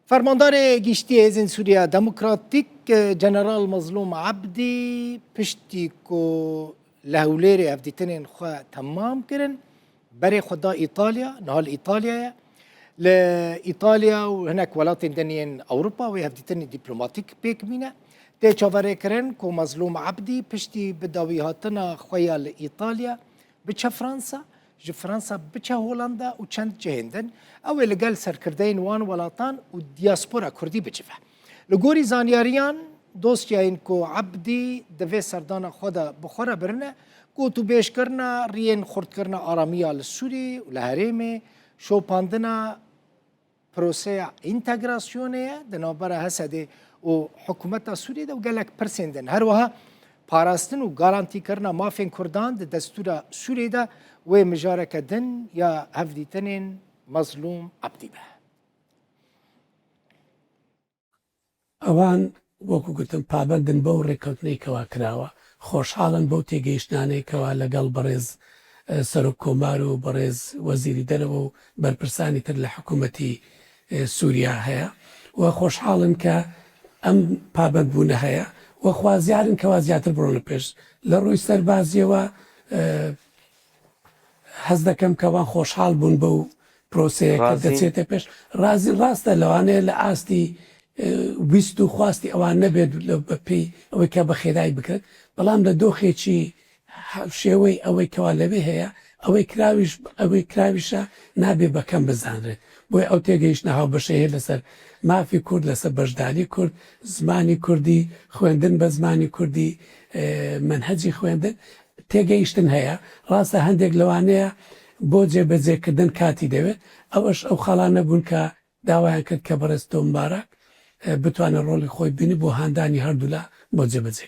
فرماندار گشتی ازن سوریا دموکراتیک جنرال مظلوم عبدی پشتی کو لهوليري افديتنين خوا تمام كرن بري خدا ايطاليا نهال ايطاليا لايطاليا وهناك ولاتن دنيين اوروبا ويهفديتني دبلوماتيك بيك مينا تي تشافري كرن كو مظلوم عبدي بشتي بداوي هاتنا خويا لايطاليا بتشا فرنسا جي فرنسا بتشا هولندا وچند جهندن او لقال سركردين وان ولاتان ودياسبورا كردي بتشفه لغوري زانياريان دوستيين كو عبدي دفي سردانا خدا بخورا برنا كو تو بيش كرنا رين خورد كرنا آرامية للسوري ولهريمي شو باندنا بروسيا انتغراسيونية دنابرا هسده و حكومتا سوري ده وقالك برسندن هروها پاراستن و گارانتی کرنا مافین کردان ده دستور سوری ده و مجارکه دن یا هفدیتنین مظلوم عبدی به ئەوان وەکو گوتم پابندن بەو ڕێکەوتنەی کەوا کراوە خۆشحاڵن بەو تێگەیشتانەیەکەوە لەگەڵ بەڕێز سەرۆک کۆمار و بەڕێز وەزیری دەرەوە و بەرپرسانی تر لە حکوومەتی سووریا هەیە و خۆشحاڵن کە ئەم پابندبوونە هەیە و خوازیارن کەوا زیاتر بڕۆنە پێش لە ڕووی سەربازیەوە حەز دەکەم کەوان خۆشحاڵ بوون بەو پرۆسەیە کە دەچێتە پێش ڕازی ڕاستە لەوانەیە لە ئاستی ویست و خواستی ئەوان نەبێت بەپێی ئەوەی کە بە خێرایی بکرێت بەڵام لە دۆخێکی شێوەی ئەوەی کەوا لەوێ هەیە ئەوەی کراویشە نابێ بەکەم بزانرێت بۆی ئەو تێگەیشتنە هاوبەشەیە لەسەر مافی کورد لەسەر بەشداری کورد زمانی کوردی خوێندن بە زمانی کوردی منهەجی خوێندن تێگەیشتن هەیە ڕاستە هەندێک لەوانەیە بۆ جێبەجێکردن کاتی دەوێت ئەوەش ئەو خەڵانە بوون کە داوایان کرد کە بەڕێز تۆم بارک بتوانە ڕۆڵی خۆی بینی بۆ هاندانی هەردوولا بۆ جێبەجێ